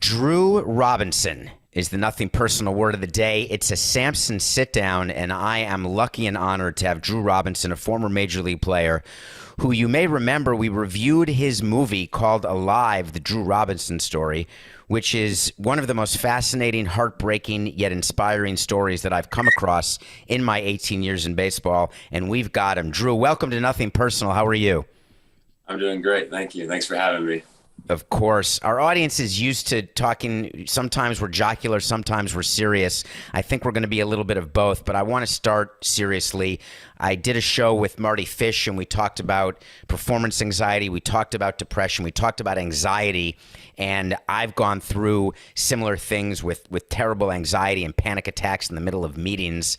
Drew Robinson is the nothing personal word of the day. It's a Samson Sit-Down, and I am lucky and honored to have Drew Robinson, a former Major League player, who you may remember we reviewed his movie called Alive, the Drew Robinson story, which is one of the most fascinating, heartbreaking, yet inspiring stories that I've come across in my 18 years in baseball, and we've got him. Drew, welcome to Nothing Personal. How are you? I'm doing great. Thank you. Thanks for having me. Of course. Our audience is used to talking. Sometimes we're jocular, sometimes we're serious. I think we're going to be a little bit of both, but I want to start seriously. I did a show with Marty Fish, and we talked about performance anxiety. We talked about depression. We talked about anxiety. And I've gone through similar things with terrible anxiety and panic attacks in the middle of meetings.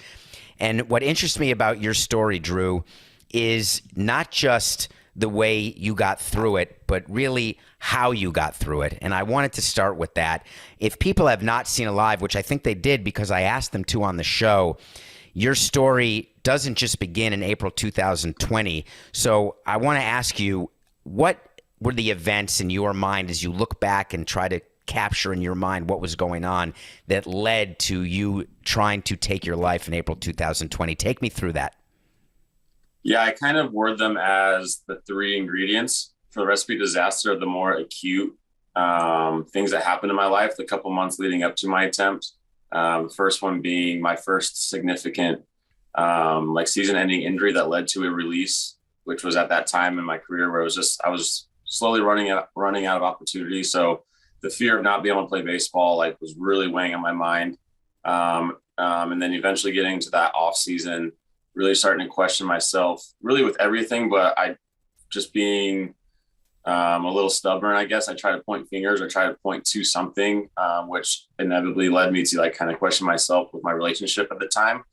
And what interests me about your story, Drew, is not just the way you got through it, but really how you got through it. And I wanted to start with that. If people have not seen Alive, which I think they did because I asked them to on the show, your story doesn't just begin in April 2020. So I want to ask you, what were the events in your mind as you look back and try to capture in your mind what was going on that led to you trying to take your life in April 2020? Take me through that. Yeah, I kind of word them as the three ingredients for the recipe disaster, the more acute things that happened in my life, the couple months leading up to my attempt. The first one being my first significant season-ending injury that led to a release, which was at that time in my career where I was slowly running out of opportunity. So the fear of not being able to play baseball was really weighing on my mind. And then eventually getting to that off season, really starting to question myself really with everything, but I just being a little stubborn, I guess. I try to point fingers or try to point to something, which inevitably led me to kind of question myself with my relationship at the time,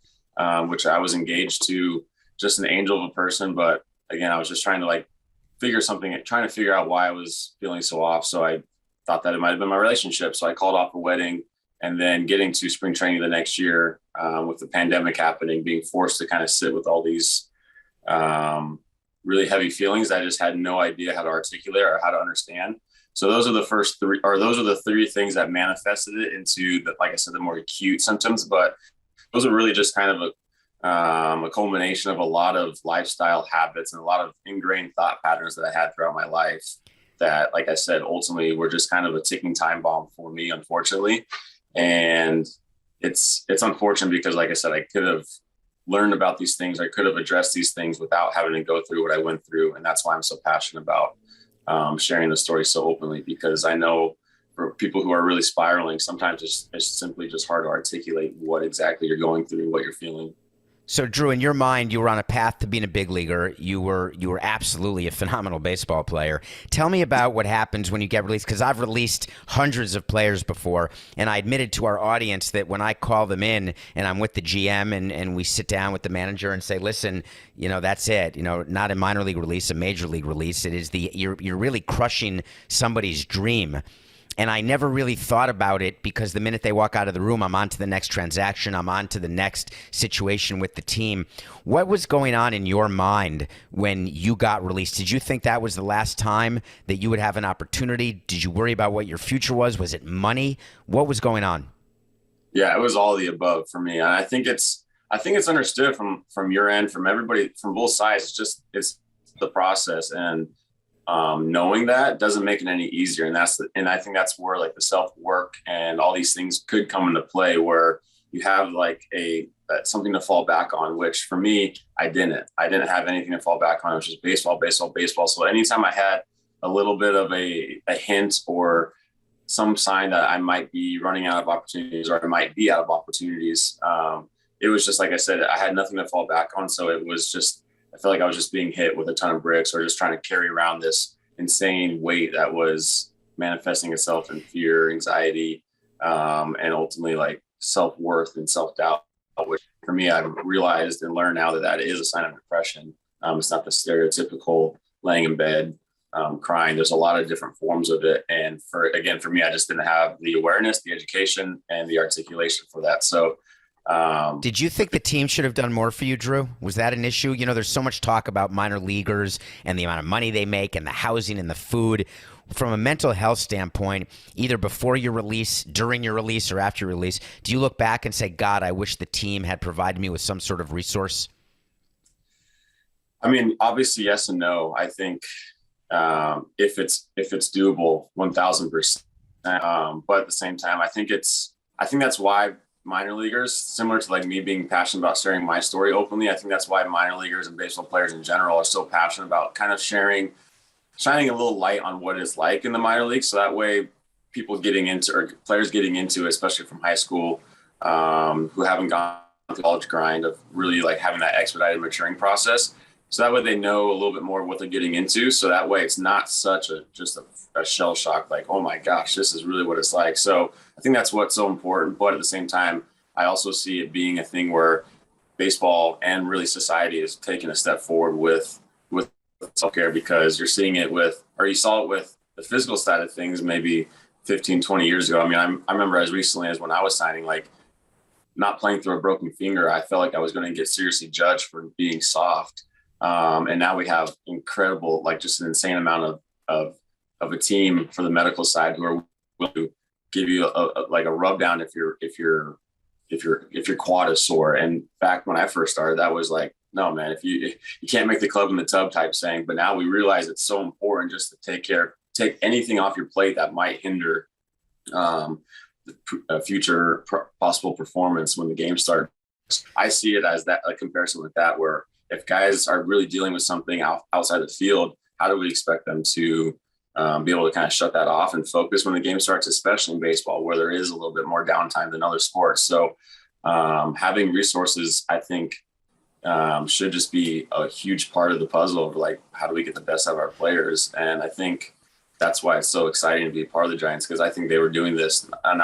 which I was engaged to just an angel of a person. But again, I was just trying to trying to figure out why I was feeling so off. So I thought that it might've been my relationship. So I called off a wedding. And then getting to spring training the next year with the pandemic happening, being forced to kind of sit with all these really heavy feelings that I just had no idea how to articulate or how to understand. So those are the three things that manifested it into like I said, the more acute symptoms. But those are really just kind of a culmination of a lot of lifestyle habits and a lot of ingrained thought patterns that I had throughout my life that, like I said, ultimately were just kind of a ticking time bomb for me, unfortunately. And it's unfortunate because, like I said, I could have learned about these things. I could have addressed these things without having to go through what I went through. And that's why I'm so passionate about sharing the story so openly, because I know for people who are really spiraling, sometimes it's simply just hard to articulate what exactly you're going through, what you're feeling. So, Drew, in your mind, you were on a path to being a big leaguer. You were absolutely a phenomenal baseball player. Tell me about what happens when you get released, because I've released hundreds of players before, and I admitted to our audience that when I call them in and I'm with the GM and we sit down with the manager and say, listen, that's it. Not a minor league release, a major league release. It is you're really crushing somebody's dream. And I never really thought about it because the minute they walk out of the room, I'm on to the next transaction. I'm on to the next situation with the team. What was going on in your mind when you got released? Did you think that was the last time that you would have an opportunity? Did you worry about what your future was? Was it money? What was going on? Yeah, it was all the above for me. And I think it's understood from your end, from everybody, from both sides. It's the process. And knowing that doesn't make it any easier. And I think that's where the self-work and all these things could come into play, where you have something to fall back on, which for me, I didn't have anything to fall back on. It was just baseball, baseball, baseball. So anytime I had a little bit of a hint or some sign that I might be running out of opportunities or I might be out of opportunities, it was just, like I said, I had nothing to fall back on. So it was just, I felt like I was just being hit with a ton of bricks or just trying to carry around this insane weight that was manifesting itself in fear, anxiety, and ultimately self-worth and self-doubt, which for me, I've realized and learned now that is a sign of depression. It's not the stereotypical laying in bed, crying. There's a lot of different forms of it. And for me, I just didn't have the awareness, the education, and the articulation for that. So did you think the team should have done more for you, Drew? Was that an issue? There's so much talk about minor leaguers and the amount of money they make and the housing and the food. from a mental health standpoint, either before your release, during your release, or after your release, do you look back and say, God, I wish the team had provided me with some sort of resource? I mean, obviously, yes and no. I think if it's doable, 1,000%. But at the same time, I think that's why minor leaguers, similar to like me being passionate about sharing my story openly, I think that's why minor leaguers and baseball players in general are so passionate about kind of shining a little light on what it's like in the minor leagues. So that way people getting into, or players getting into it, especially from high school, who haven't gone through the college grind of really like having that expedited maturing process. So that way they know a little bit more of what they're getting into. So that way it's not such a shell shock, like, oh my gosh, this is really what it's like. So I think that's what's so important. But at the same time, I also see it being a thing where baseball and really society is taking a step forward with self-care, because you're seeing it with, or you saw it with the physical side of things maybe 15, 20 years ago. I mean, I remember as recently as when I was signing, like not playing through a broken finger, I felt like I was going to get seriously judged for being soft. And now we have incredible, like just an insane amount of a team for the medical side who are willing to give you like a rub down if your quad is sore. And back when I first started, that was like, no, man, if you can't make the club in the tub type saying. But now we realize it's so important just to take anything off your plate that might hinder future possible performance when the game starts. I see it as that, a comparison with that, where if guys are really dealing with something outside the field, how do we expect them to be able to kind of shut that off and focus when the game starts, especially in baseball, where there is a little bit more downtime than other sports. So having resources, I think, should just be a huge part of the puzzle of like, how do we get the best out of our players? And I think that's why it's so exciting to be a part of the Giants, because I think they were doing this. I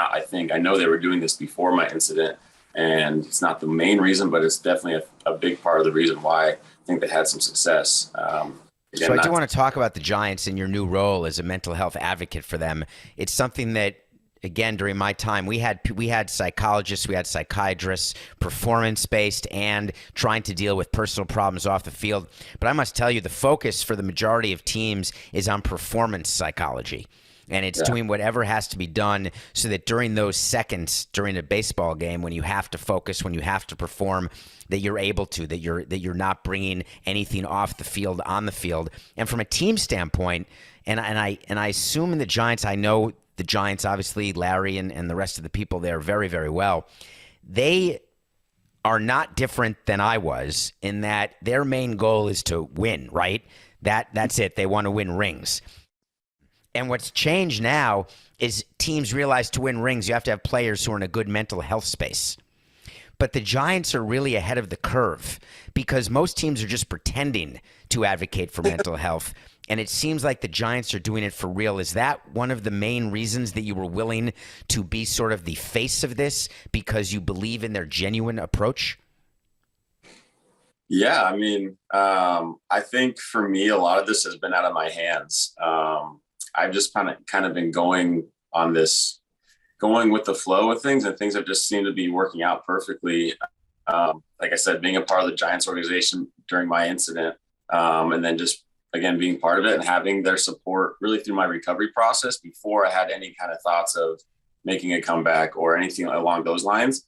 know they were doing this before my incident. And it's not the main reason, but it's definitely a big part of the reason why I think they had some success. So I do want to talk about the Giants and your new role as a mental health advocate for them. It's something that, again, during my time, we had psychologists, we had psychiatrists, performance-based, and trying to deal with personal problems off the field. But I must tell you, the focus for the majority of teams is on performance psychology. And it's doing whatever has to be done so that during those seconds during a baseball game, when you have to focus, when you have to perform, that you're able to, that you're not bringing anything off the field on the field. And from a team standpoint, and I assume in the Giants, I know the Giants, obviously Larry and the rest of the people there very, very well. They are not different than I was in that their main goal is to win, right? That's it. They want to win rings. And what's changed now is teams realize to win rings, you have to have players who are in a good mental health space. But the Giants are really ahead of the curve because most teams are just pretending to advocate for mental health. And it seems like the Giants are doing it for real. Is that one of the main reasons that you were willing to be sort of the face of this, because you believe in their genuine approach? Yeah, I mean, I think for me, a lot of this has been out of my hands. I've just kind of been going with the flow of things, and things have just seemed to be working out perfectly. Like I said, being a part of the Giants organization during my incident, and then just, again, being part of it and having their support really through my recovery process before I had any kind of thoughts of making a comeback or anything along those lines.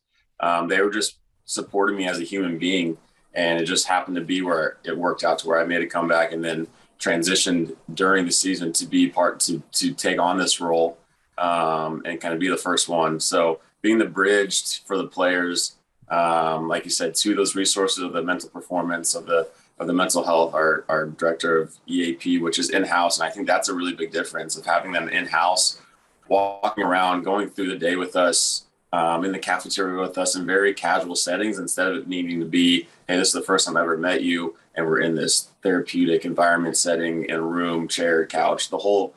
They were just supporting me as a human being. And it just happened to be where it worked out to where I made a comeback and then transitioned during the season to be to take on this role, and kind of be the first one. So being the bridge for the players, like you said, to those resources of the mental performance of the mental health, our director of EAP, which is in-house. And I think that's a really big difference of having them in-house, walking around, going through the day with us, in the cafeteria with us in very casual settings, instead of it needing to be, hey, this is the first time I ever met you, and we're in this therapeutic environment setting, in a room, chair, couch, the whole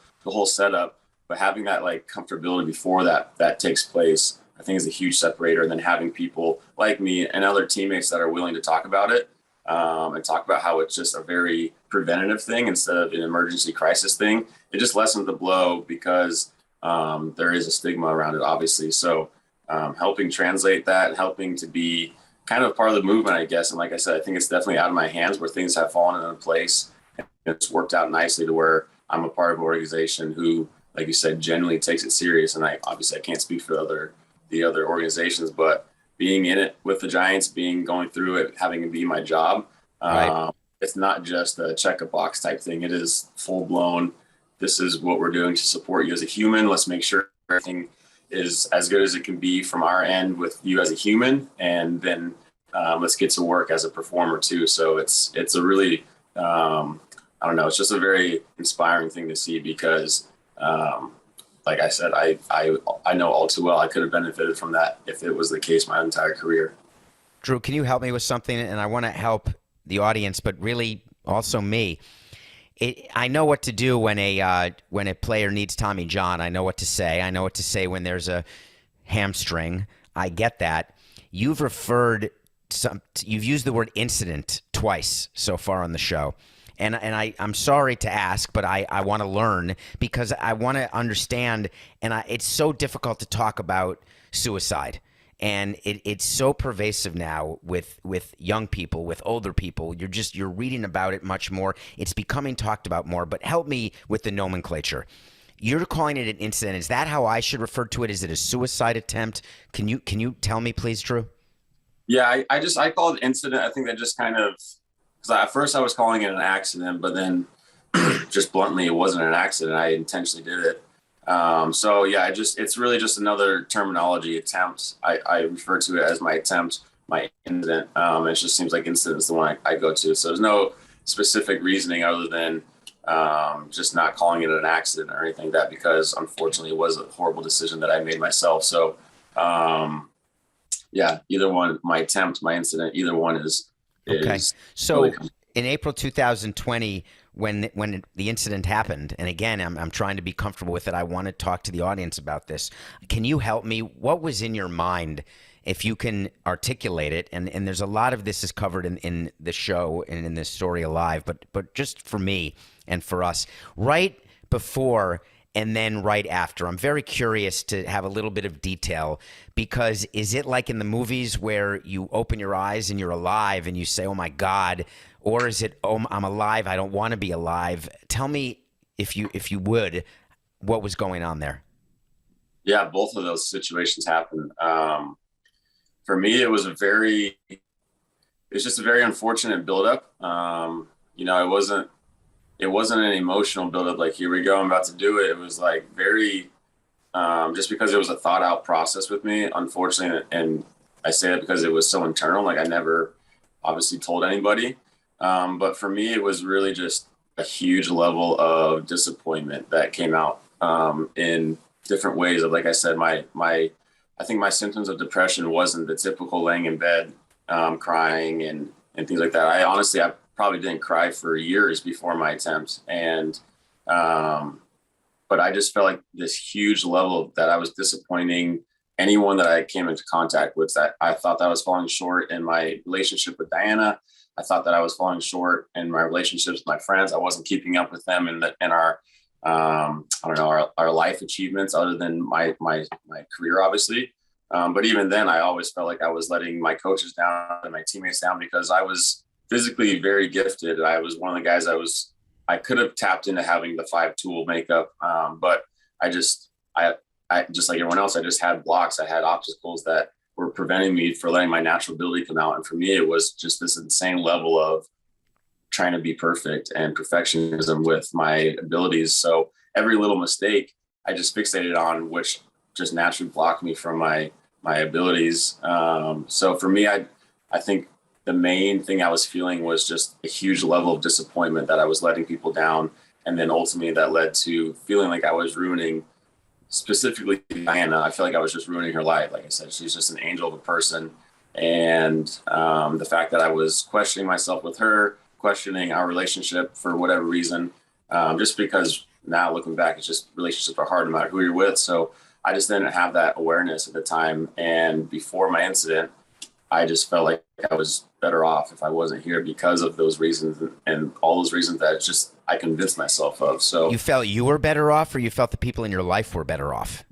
setup. But having that like comfortability before that takes place, I think is a huge separator. And then having people like me and other teammates that are willing to talk about it, and talk about how it's just a very preventative thing instead of an emergency crisis thing. It just lessens the blow because there is a stigma around it, obviously. So helping translate that, helping to be kind of part of the movement, I guess. And like I said, I think it's definitely out of my hands where things have fallen into place. And it's worked out nicely to where I'm a part of an organization who, like you said, genuinely takes it serious. And I can't speak for the other organizations, but being in it with the Giants, going through it, having it be my job, Right. it's not just a check a box type thing. It is full blown. This is what we're doing to support you as a human. Let's make sure everything is as good as it can be from our end with you as a human, and then let's get to work as a performer too. So it's a really I don't know. It's just a very inspiring thing to see because, like I said, I know all too well I could have benefited from that if it was the case my entire career. Drew, can you help me with something? And I want to help the audience, but really also me. I know what to do when a player needs Tommy John. I know what to say. I know what to say when there's a hamstring. I get that. You've used the word incident twice so far on the show. And I'm sorry to ask, but I want to learn because I want to understand. And it's so difficult to talk about suicide. And it's so pervasive now with young people, with older people. You're reading about it much more. It's becoming talked about more. But help me with the nomenclature. You're calling it an incident. Is that how I should refer to it? Is it a suicide attempt? Can you tell me, please, Drew? Yeah, I call it incident. I think that just kind of, because at first I was calling it an accident, but then just bluntly, it wasn't an accident. I intentionally did it. So yeah, it's really just another terminology attempt. I refer to it as my attempt, my incident. It just seems like incident is the one I go to. So there's no specific reasoning other than just not calling it an accident or anything like that, because unfortunately it was a horrible decision that I made myself. So yeah, either one, my attempt, my incident, either one is Okay. So really in April 2020, when the incident happened, and again, I'm trying to be comfortable with it. I want to talk to the audience about this. Can you help me? What was in your mind, if you can articulate it? And there's a lot of this is covered in the show and in this story Alive, but just for me and for us, right before and then right after. I'm very curious to have a little bit of detail, because is it like in the movies where you open your eyes and you're alive and you say, oh my God, or is it, oh, I'm alive, I don't want to be alive? Tell me, if you would, what was going on there. Yeah, both of those situations happened. For me, it's just a very unfortunate buildup. It wasn't an emotional buildup like, here we go, I'm about to do it. It was like very, just because it was a thought out process with me, unfortunately. And I say that because it was so internal, like I never obviously told anybody. But for me, it was really just a huge level of disappointment that came out in different ways. Of, like I said, I think my symptoms of depression wasn't the typical laying in bed, crying and things like that. I probably didn't cry for years before my attempt. But I just felt like this huge level that I was disappointing anyone that I came into contact with. That I thought that I was falling short in my relationship with Diana. I thought that I was falling short in my relationships with my friends. I wasn't keeping up with them in our, I don't know, our life achievements other than my career, obviously. But even then, I always felt like I was letting my coaches down and my teammates down, because I was physically very gifted. I was one of the guys I could have tapped into having the 5-tool makeup. But I just like everyone else, I just had blocks. I had obstacles that were preventing me from letting my natural ability come out. And for me, it was just this insane level of trying to be perfect and perfectionism with my abilities. So every little mistake I just fixated on, which just naturally blocked me from my abilities. So for me, I think the main thing I was feeling was just a huge level of disappointment that I was letting people down. And then ultimately that led to feeling like I was ruining, specifically Diana. I feel like I was just ruining her life. Like I said, she's just an angel of a person. And the fact that I was questioning myself with her, questioning our relationship for whatever reason, just because now looking back, it's just relationships are hard no matter who you're with. So I just didn't have that awareness at the time. And before my incident, I just felt like I was better off if I wasn't here because of those reasons and all those reasons that just I convinced myself of. So You felt you were better off, or you felt the people in your life were better off?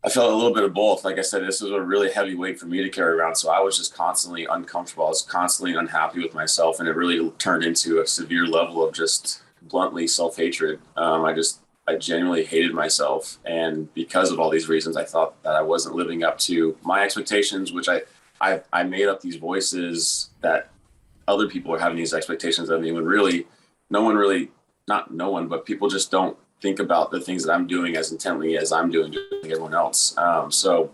I felt a little bit of both. Like I said, this was a really heavy weight for me to carry around. So I was just constantly uncomfortable. I was constantly unhappy with myself. And it really turned into a severe level of just bluntly self-hatred. I genuinely hated myself. And because of all these reasons, I thought that I wasn't living up to my expectations, which I made up these voices that other people are having these expectations of me when really, no one really, not no one, but people just don't think about the things that I'm doing as intently as I'm doing, just like everyone else. So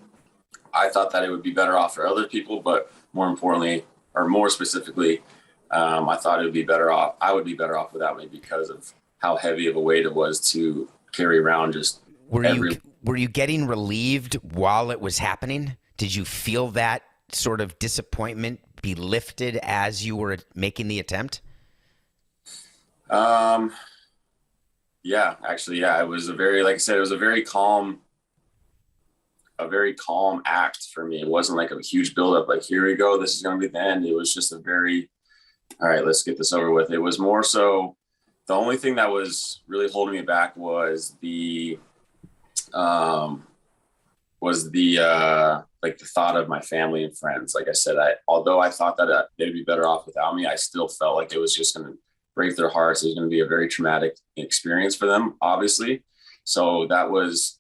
I thought that it would be better off for other people, but more importantly, or more specifically, I thought it would be better off. I would be better off without me because of how heavy of a weight it was to carry around. Just Were you every. were you getting relieved while it was happening? Did you feel that sort of disappointment be lifted as you were making the attempt? Um, yeah, actually, yeah, it was a very, like I said, it was a very calm act for me. It wasn't like a huge buildup, like, here we go, this is going to be the end. It was just a very, all right, let's get this over with. It was more so the only thing that was really holding me back um, was the like the thought of my family and friends. Like I said, although I thought that they'd be better off without me, I still felt like it was just going to break their hearts. It was going to be a very traumatic experience for them, obviously. So that was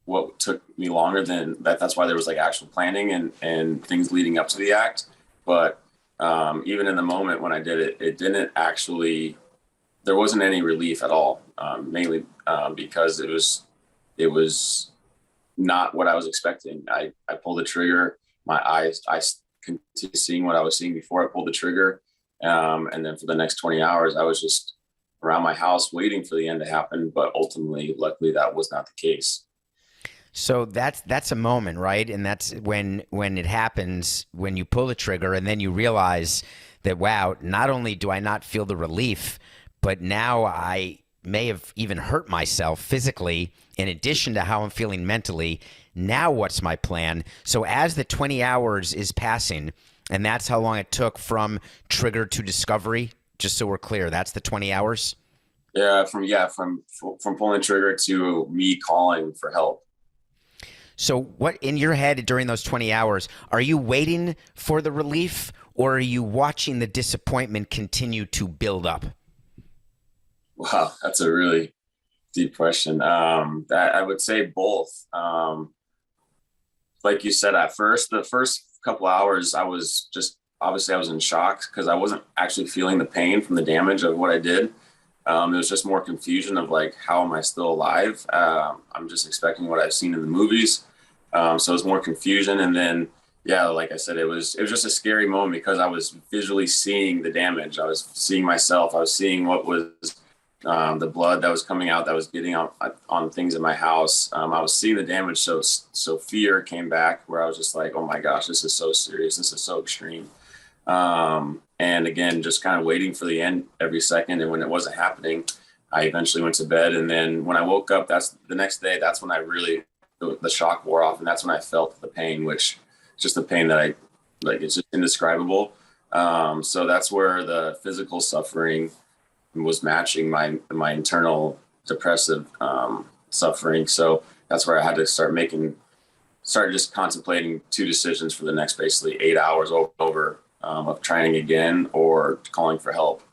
what took me longer than that. That's why there was like actual planning and things leading up to the act. But even in the moment when I did it, it didn't actually, there wasn't any relief at all. Mainly because it was not what I was expecting. I pulled the trigger. My eyes, I continued seeing what I was seeing before I pulled the trigger. And then for the next 20 hours, I was just around my house waiting for the end to happen. But ultimately, luckily, that was not the case. So that's a moment, right? And that's when it happens, when you pull the trigger and then you realize that, wow, not only do I not feel the relief, but now I may have even hurt myself physically in addition to how I'm feeling mentally. Now what's my plan? So as the 20 hours is passing, and that's how long it took from trigger to discovery, just so we're clear, that's the 20 hours? From pulling the trigger to me calling for help. So what in your head during those 20 hours, are you waiting for the relief or are you watching the disappointment continue to build up? Wow, that's a really deep question. That I would say both. Like you said, at first, the first couple hours, I was just obviously I was in shock because I wasn't actually feeling the pain from the damage of what I did. It was just more confusion of like, how am I still alive? I'm just expecting what I've seen in the movies. So it was more confusion. And then, yeah, like I said, it was just a scary moment because I was visually seeing the damage. I was seeing myself. I was seeing what was the blood that was coming out that was getting on things in my house. I was seeing the damage. So fear came back where I was just like, oh my gosh, this is so serious. This is so extreme. And again, just kind of waiting for the end every second. And when it wasn't happening, I eventually went to bed. And then when I woke up, that's the next day, that's when I really, the shock wore off. And that's when I felt the pain, which is just the pain that it's just indescribable. So that's where the physical suffering was matching my internal depressive, suffering. So that's where I had to start just contemplating two decisions for the next basically 8 hours over of trying again or calling for help.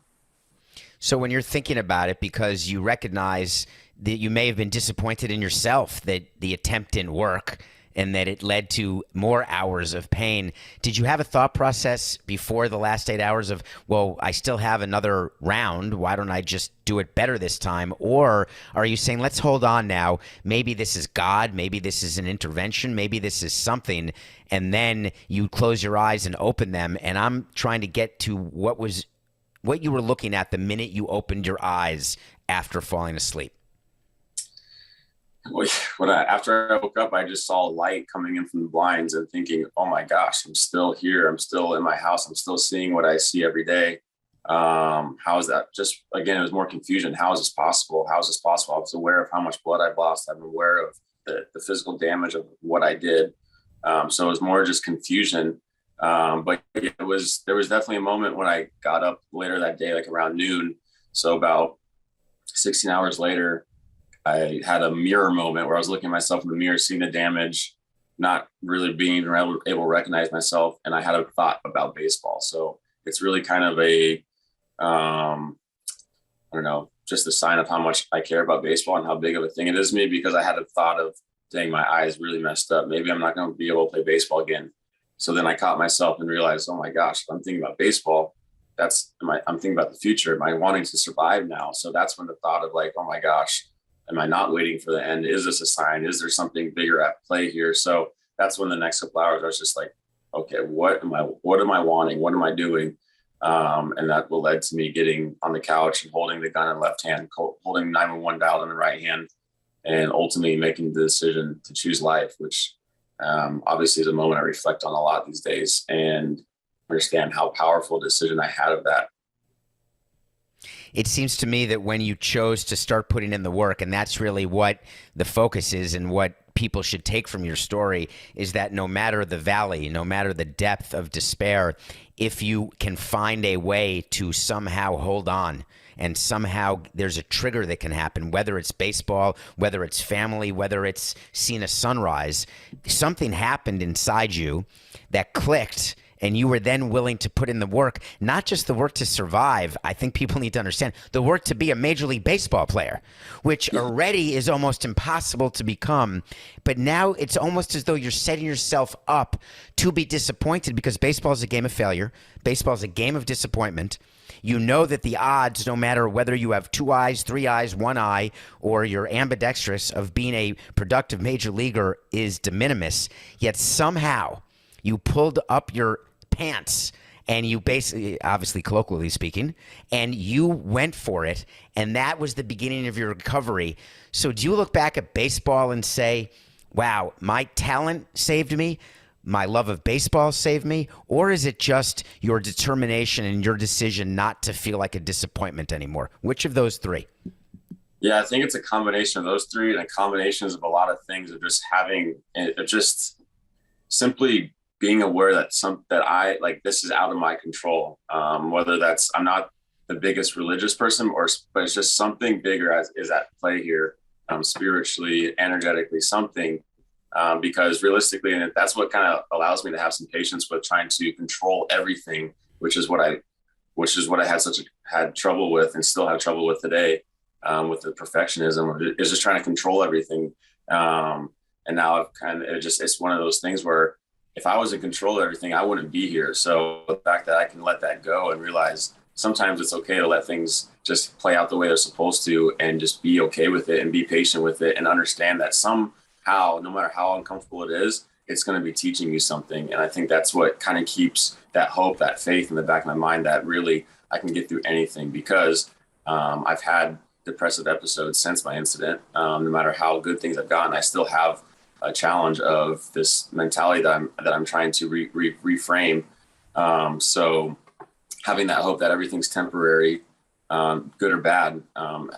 So when you're thinking about it, because you recognize that you may have been disappointed in yourself that the attempt didn't work and that it led to more hours of pain, did you have a thought process before the last 8 hours of, well, I still have another round, why don't I just do it better this time? Or are you saying, let's hold on now, maybe this is God, maybe this is an intervention, maybe this is something, and then you close your eyes and open them, and I'm trying to get to what you were looking at the minute you opened your eyes after falling asleep? After I woke up, I just saw light coming in from the blinds and thinking, oh my gosh, I'm still here. I'm still in my house. I'm still seeing what I see every day. How is that? Just again, it was more confusion. How is this possible? How is this possible? I was aware of how much blood I've lost. I'm aware of the physical damage of what I did. So it was more just confusion. But there was definitely a moment when I got up later that day, like around noon. So about 16 hours later, I had a mirror moment where I was looking at myself in the mirror, seeing the damage, not really being able to recognize myself. And I had a thought about baseball. So it's really kind of I don't know, just a sign of how much I care about baseball and how big of a thing it is to me, because I had a thought of, dang, my eyes really messed up. Maybe I'm not going to be able to play baseball again. So then I caught myself and realized, oh my gosh, I'm thinking about baseball. I'm thinking about the future. Am I wanting to survive now? So that's when the thought of like, oh my gosh, am I not waiting for the end? Is this a sign? Is there something bigger at play here? So that's when the next couple hours I was just like, okay, what am I wanting? What am I doing? And that will led to me getting on the couch and holding the gun in left hand, holding 911 dialed in the right hand, and ultimately making the decision to choose life, which obviously is a moment I reflect on a lot these days and understand how powerful a decision I had of that. It seems to me that when you chose to start putting in the work, and that's really what the focus is and what people should take from your story, is that no matter the valley, no matter the depth of despair, if you can find a way to somehow hold on, and somehow there's a trigger that can happen, whether it's baseball, whether it's family, whether it's seeing a sunrise, something happened inside you that clicked, and you were then willing to put in the work, not just the work to survive. I think people need to understand the work to be a Major League Baseball player, which already is almost impossible to become. But now it's almost as though you're setting yourself up to be disappointed, because baseball is a game of failure. Baseball is a game of disappointment. You know that the odds, no matter whether you have 2 eyes, 3 eyes, 1 eye, or you're ambidextrous, of being a productive major leaguer is de minimis. Yet somehow you pulled up your pants and you basically, obviously colloquially speaking, and you went for it, and that was the beginning of your recovery. So do you look back at baseball and say, wow, my talent saved me, my love of baseball saved me, or is it just your determination and your decision not to feel like a disappointment anymore? Which of those three? Yeah, I think it's a combination of those three, and a combination of a lot of things, of just having, just simply being aware that I like, this is out of my control. Whether that's, I'm not the biggest religious person, but it's just something bigger is at play here, spiritually, energetically, something. Because realistically, and that's what kind of allows me to have some patience with trying to control everything, which is what I had trouble with and still have trouble with today, with the perfectionism. Is just trying to control everything. And now it's one of those things where if I was in control of everything, I wouldn't be here. So the fact that I can let that go and realize sometimes it's okay to let things just play out the way they're supposed to, and just be okay with it and be patient with it, and understand that somehow, no matter how uncomfortable it is, it's going to be teaching you something. And I think that's what kind of keeps that hope, that faith in the back of my mind, that really I can get through anything, because I've had depressive episodes since my incident. No matter how good things I've gotten, I still have a challenge of this mentality that I'm trying to reframe. So having that hope that everything's temporary, good or bad,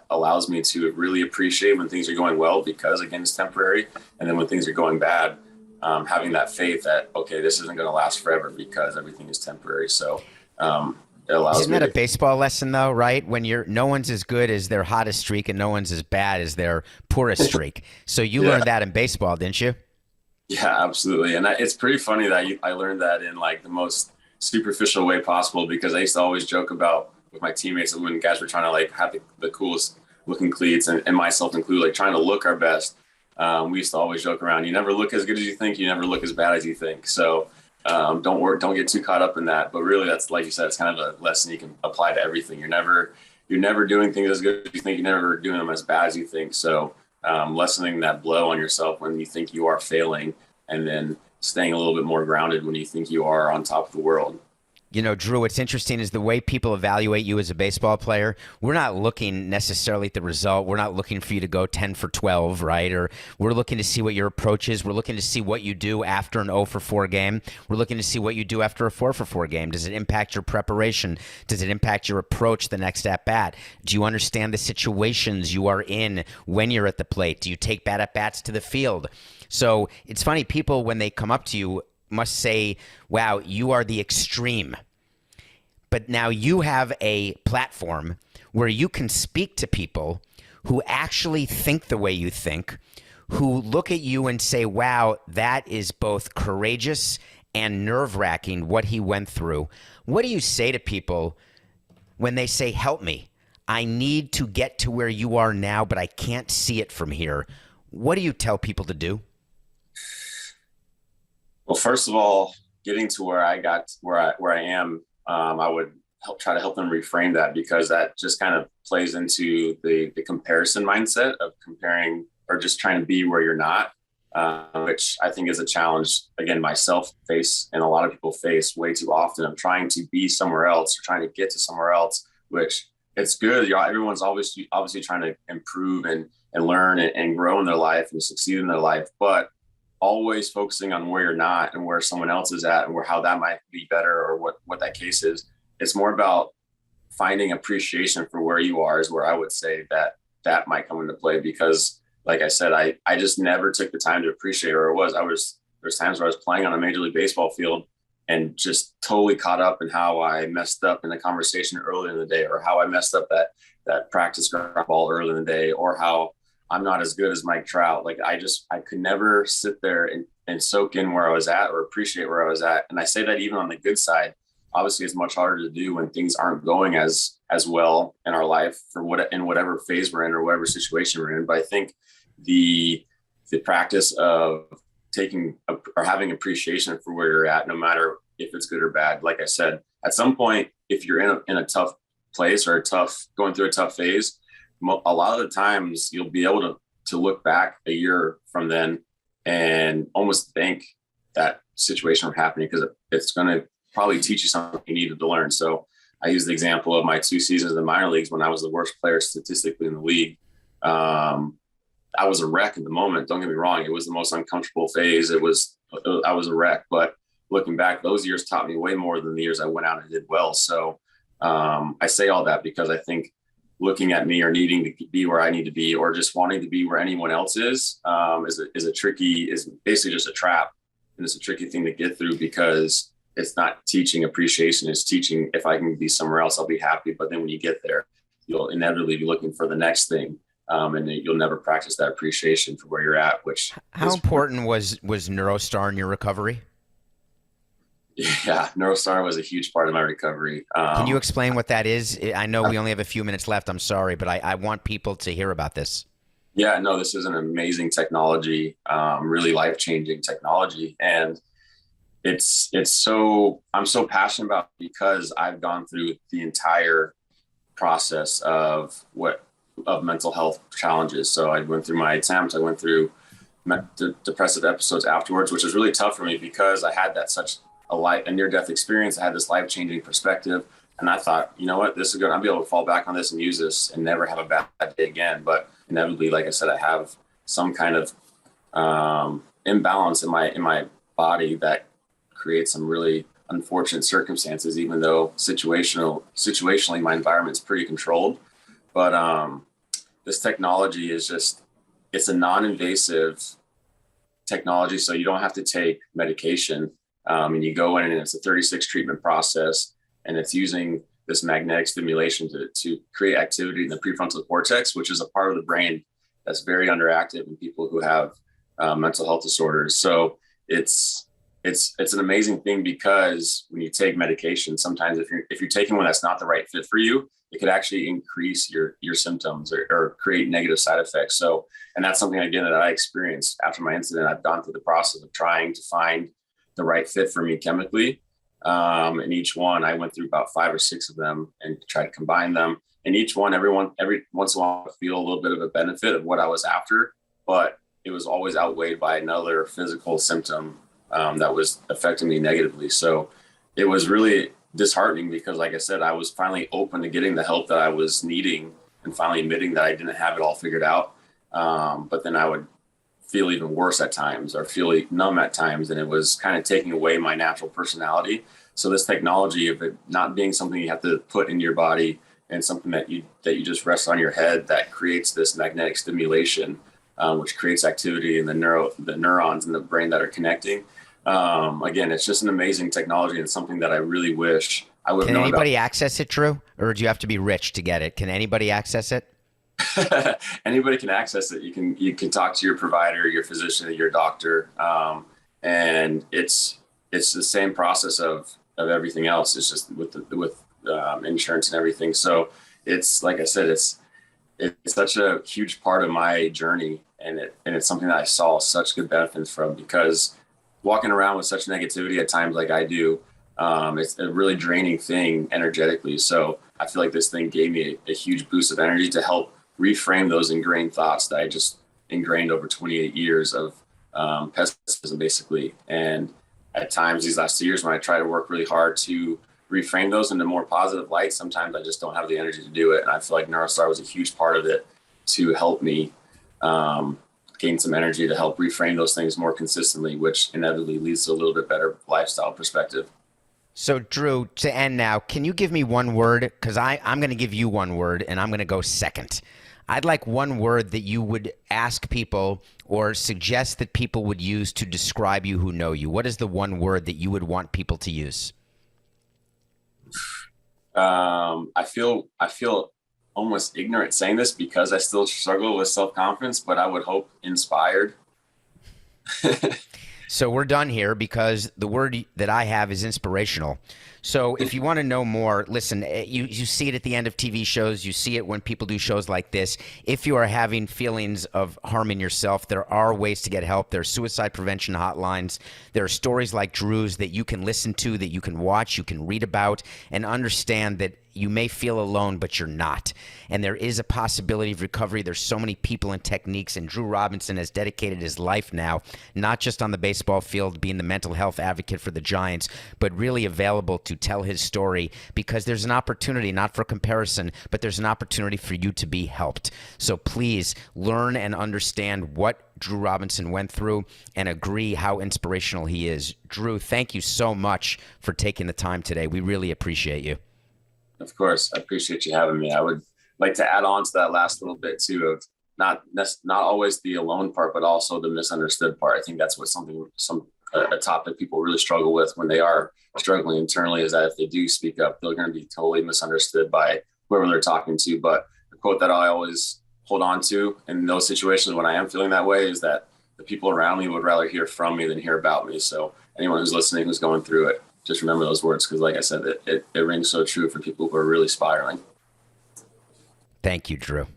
allows me to really appreciate when things are going well, because again, it's temporary. And then when things are going bad, having that faith that, okay, this isn't going to last forever, because everything is temporary. So, it allows Isn't that a baseball lesson though, right? When no one's as good as their hottest streak, and no one's as bad as their poorest streak. So you learned that in baseball, didn't you? Yeah, absolutely. And it's pretty funny that I learned that in like the most superficial way possible, because I used to always joke about with my teammates when guys were trying to like have the coolest looking cleats, and myself included, like trying to look our best. We used to always joke around, you never look as good as you think, you never look as bad as you think. So don't get too caught up in that. But really, that's, like you said, it's kind of a lesson you can apply to everything. You're never doing things as good as you think. You're never doing them as bad as you think. So lessening that blow on yourself when you think you are failing, and then staying a little bit more grounded when you think you are on top of the world. You know, Drew, what's interesting is the way people evaluate you as a baseball player. We're not looking necessarily at the result. We're not looking for you to go 10 for 12, right? Or we're looking to see what your approach is. We're looking to see what you do after an 0 for 4 game. We're looking to see what you do after a 4 for 4 game. Does it impact your preparation? Does it impact your approach the next at bat? Do you understand the situations you are in when you're at the plate? Do you take bad at bats to the field? So it's funny, people, when they come up to you, must say, wow, you are the extreme. But now you have a platform where you can speak to people who actually think the way you think, who look at you and say, wow, that is both courageous and nerve-wracking what he went through. What do you say to people when they say, help me? I need to get to where you are now, but I can't see it from here. What do you tell people to do? Well, first of all, getting to where I got where I am, I would try to help them reframe that, because that just kind of plays into the comparison mindset of comparing or just trying to be where you're not, which I think is a challenge. Again, myself face and a lot of people face way too often of trying to be somewhere else or trying to get to somewhere else, which it's good. Everyone's obviously trying to improve and learn and grow in their life and succeed in their life, but always focusing on where you're not and where someone else is at and where how that might be better or what that case is. It's more about finding appreciation for where you are is where I would say that might come into play, because like I said, I just never took the time to appreciate where there's times where I was playing on a Major League Baseball field and just totally caught up in how I messed up in the conversation early in the day, or how I messed up that practice ground ball early in the day, or how I'm not as good as Mike Trout. Like I could never sit there and soak in where I was at or appreciate where I was at. And I say that even on the good side. Obviously, it's much harder to do when things aren't going as well in our life in whatever phase we're in or whatever situation we're in. But I think the practice of taking or having appreciation for where you're at, no matter if it's good or bad. Like I said, at some point, if you're in a tough place or going through a tough phase, a lot of the times you'll be able to look back a year from then and almost thank that situation from happening, because it's going to probably teach you something you needed to learn. So I use the example of my 2 seasons in the minor leagues when I was the worst player statistically in the league. I was a wreck at the moment. Don't get me wrong. It was the most uncomfortable phase. I was a wreck, but looking back, those years taught me way more than the years I went out and did well. So I say all that because I think looking at me or needing to be where I need to be, or just wanting to be where anyone else is basically just a trap. And it's a tricky thing to get through, because it's not teaching appreciation. It's teaching, if I can be somewhere else, I'll be happy. But then when you get there, you'll inevitably be looking for the next thing. And you'll never practice that appreciation for where you're at, which how important was Neurostar in your recovery? Yeah, Neurostar was a huge part of my recovery. Can you explain what that is? I know we only have a few minutes left. I'm sorry, but I want people to hear about this. Yeah, no, this is an amazing technology, really life-changing technology. And I'm so passionate about it because I've gone through the entire process of mental health challenges. So I went through my attempts, I went through depressive episodes afterwards, which was really tough for me because I had a near-death experience. I had this life-changing perspective, and I thought, you know what, this is good. I'll be able to fall back on this and use this and never have a bad day again. But inevitably, like I said, I have some kind of imbalance in my body that creates some really unfortunate circumstances, even though situationally my environment's pretty controlled. But this technology it's a non-invasive technology, so you don't have to take medication. And you go in and it's a 36 treatment process, and it's using this magnetic stimulation to create activity in the prefrontal cortex, which is a part of the brain that's very underactive in people who have mental health disorders. So it's an amazing thing, because when you take medication, sometimes if you're taking one that's not the right fit for you, it could actually increase your symptoms or create negative side effects. So, and that's something again that I experienced after my incident. I've gone through the process of trying to find the right fit for me chemically. And each one, I went through about 5 or 6 of them and tried to combine them. And every once in a while, I feel a little bit of a benefit of what I was after, but it was always outweighed by another physical symptom that was affecting me negatively. So it was really disheartening because, like I said, I was finally open to getting the help that I was needing and finally admitting that I didn't have it all figured out. But then I would feel even worse at times or feel numb at times. And it was kind of taking away my natural personality. So this technology, of it not being something you have to put in your body and something that you just rest on your head, that creates this magnetic stimulation, which creates activity in the neurons in the brain that are connecting. Again, it's just an amazing technology, and something that I really wish I would have known about. Can anybody access it, Drew? Or do you have to be rich to get it? Can anybody access it? Anybody can access it. You can talk to your provider, your physician, your doctor, and it's the same process of everything else. It's just with insurance and everything. So it's like I said, it's such a huge part of my journey, and it's something that I saw such good benefits from, because walking around with such negativity at times like I do, it's a really draining thing energetically. So I feel like this thing gave me a huge boost of energy to help reframe those ingrained thoughts that I just ingrained over 28 years of pessimism, basically. And at times these last 2 years, when I try to work really hard to reframe those into more positive light, sometimes I just don't have the energy to do it. And I feel like Neurostar was a huge part of it to help me gain some energy to help reframe those things more consistently, which inevitably leads to a little bit better lifestyle perspective. So, Drew, to end now, can you give me one word? Because I'm going to give you one word, and I'm going to go second. I'd like one word that you would ask people or suggest that people would use to describe you who know you. What is the one word that you would want people to use? I feel almost ignorant saying this because I still struggle with self-confidence, but I would hope inspired. So we're done here because the word that I have is inspirational. So if you want to know more, listen, you see it at the end of TV shows. You see it when people do shows like this. If you are having feelings of harming yourself, there are ways to get help. There are suicide prevention hotlines. There are stories like Drew's that you can listen to, that you can watch, you can read about, and understand that you may feel alone, but you're not. And there is a possibility of recovery. There's so many people and techniques, and Drew Robinson has dedicated his life now, not just on the baseball field, being the mental health advocate for the Giants, but really available to tell his story, because there's an opportunity, not for comparison, but there's an opportunity for you to be helped. So please learn and understand what Drew Robinson went through and agree how inspirational he is. Drew, thank you so much for taking the time today. We really appreciate you. Of course, I appreciate you having me. I would like to add on to that last little bit too, of not always the alone part, but also the misunderstood part. I think that's what a topic people really struggle with when they are struggling internally, is that if they do speak up, they're going to be totally misunderstood by whoever they're talking to. But the quote that I always hold on to in those situations when I am feeling that way is that the people around me would rather hear from me than hear about me. So anyone who's listening, who's going through it, just remember those words, because like I said, it rings so true for people who are really spiraling. Thank you, Drew.